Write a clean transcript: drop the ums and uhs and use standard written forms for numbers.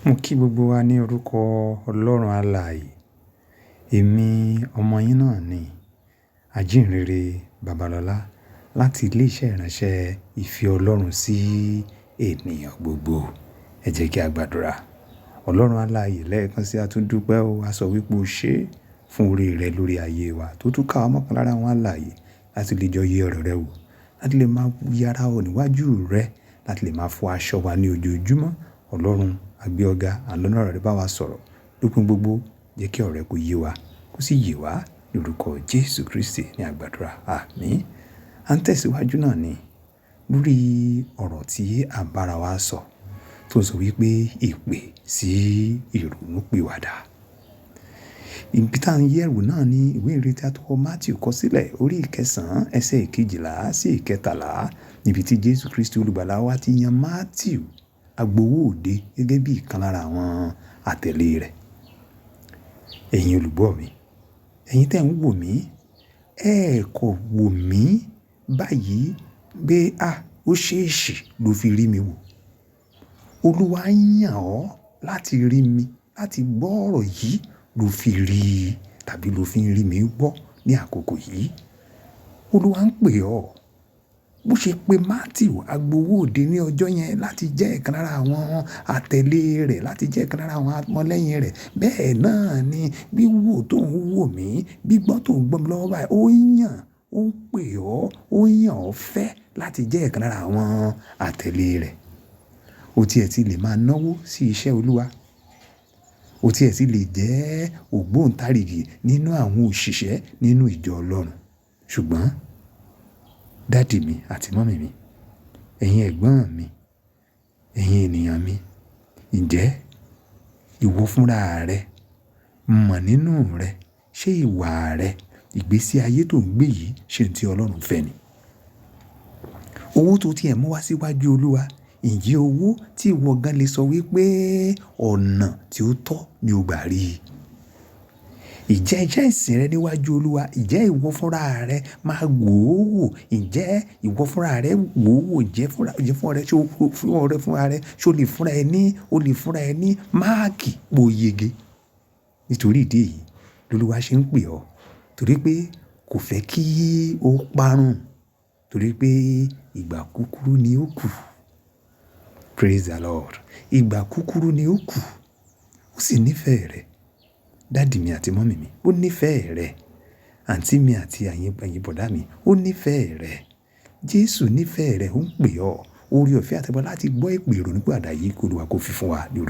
Mo kí gbogbo wa ní orúkọ Ọlọ́run alààyè. Èmi ọmọ yín náà ni Àjíǹrere Babalọlá láti ilé iṣẹ́ ìránṣẹ́ ìfẹ́ Ọlọ́run sí ènìyàn gbogbo. Ẹ jẹ́ kí a gbàdúrà. Ọlọ́run alààyè lẹ́ẹ̀kan sí a tún dúpẹ́ o. A sọ wípé o ṣé fún oore rẹ lórí ayé wa tó tún ká wa mọ́kàn lára àwọn alààyè láti lè jọ yẹ ọ̀rọ̀ rẹ wò, láti lè máa yára o níwájú rẹ, láti lè máa fọ aṣọ wa ní ojoojúmọ́. Ọlọ́run a gbé ọ̀gá, àlọ́nà ọ̀rọ̀ rẹ bá wa sọ̀rọ̀. Lópin gbogbo, jẹ́ kí ọ̀rọ̀ rẹ kó yé wa, kó sì yé wa ní orúkọ Jésù Kristi ní àgbàdúrà. Àmín. À ń tẹ̀síwájú náà ni lórí ọ̀rọ̀ tí a bára wa sọ tó sọ wípé ìpè sí ìrònúpìwàdà. Ibi tá à ń yẹ̀wò náà ni ìwé ìrètí àtọwọ́ Matteu kọ sílẹ̀ orí ìkẹsàn-án ẹsẹ̀ ìkejìlá sí ìkẹtàlá, níbi tí Jésù Kristi olùgbàlà wa ti yan Matteu agbowó òde gẹ́gẹ́ bí ìkan lára àwọn àtẹ̀lé rẹ̀. Ẹ̀yin olùgbọ́ mi, ẹ̀yin tẹ́ ń wò mí, ẹ kò wò mí báyìí pé ó ṣèèṣì ló fi rí mi wò. Olúwa yàn ọ́ láti rí mi, láti gbọ́ ọ̀rọ̀ yìí ló fi rí tàbí ló fi ń rí mi gbọ́ ní àkókò yìí. Olúwa ń pè ọ́. Bó ṣe pé Matteu agbowó òde ní ọjọ́ yẹn láti jẹ́ ìkan lára àwọn àtẹ̀lé rẹ̀, láti jẹ́ ìkan lára àwọn ọmọlẹ́yìn rẹ̀. Bẹ́ẹ̀ náà ni wíwò tó ń wò mí, gbígbọ́ tó ń gbọ́ mi lọ́wọ́ báyìí, ó yàn, ó ń pè ọ́, ó yàn ọ́ fẹ́ láti jẹ́ ìkan lára àwọn àtẹ̀lé rẹ̀. O tiẹ̀ ti lè máa náwó sí iṣẹ́ Olúwa. O tiẹ̀ ti lè jẹ́ ògbóǹtarìgì nínú àwọn òṣìṣẹ́ nínú ìjọ Ọlọ́run. Ṣùgbọ́n dádì mi àti mọ́mì mi, ẹ̀yin ẹ̀gbọ́n mi, ẹ̀yin ènìyàn mi, ǹjẹ́ ìwọ fúnra rẹ mọ̀ nínú rẹ, ṣé ìwà rẹ, ìgbésí ayé tó ń gbé yìí ṣe ohun tí Ọlọ́run fẹ́ ni? Owó tó tiẹ̀ mú wá síwájú Olúwa, ǹjẹ́ owó tí ìwọ gan lè sọ wípé ọ̀nà tí ó tọ́ ni o gbà rí? Ǹjẹ́ ìsìn rẹ níwájú Olúwa, ǹjẹ́ ìwọ fúnra rẹ máa wò ó wò? Ǹjẹ́ ìwọ fúnra rẹ wò ó wò? Ǹjẹ́ fúnra rẹ ṣó lè fúnra ẹ ní máàkì pò yege? Nítorí ìdí èyí l'Olúwa ṣe ń pè ọ́, torí pé kò fẹ́ kí o parun, torí pé ìgbà kúkúrú ni ó kù. Praise the Lord. Ìgbà kúkúrú ni ó kù. Ó sì nífẹ̀ẹ́ rẹ. Dádì mi àti mọ́mì mi, ó nífẹ̀ẹ́ rẹ. Àǹtí mi àti ẹ̀yin bọ̀dá mi, ó nífẹ̀ẹ́ rẹ. Jésù nífẹ̀ẹ́ rẹ, ó ń pè ọ́. Oore ọ̀fẹ́ àti agbára láti gbọ́ ìpè ìrònúpìwàdà yìí kí Olúwa kó fi fún wa ní orúkọ.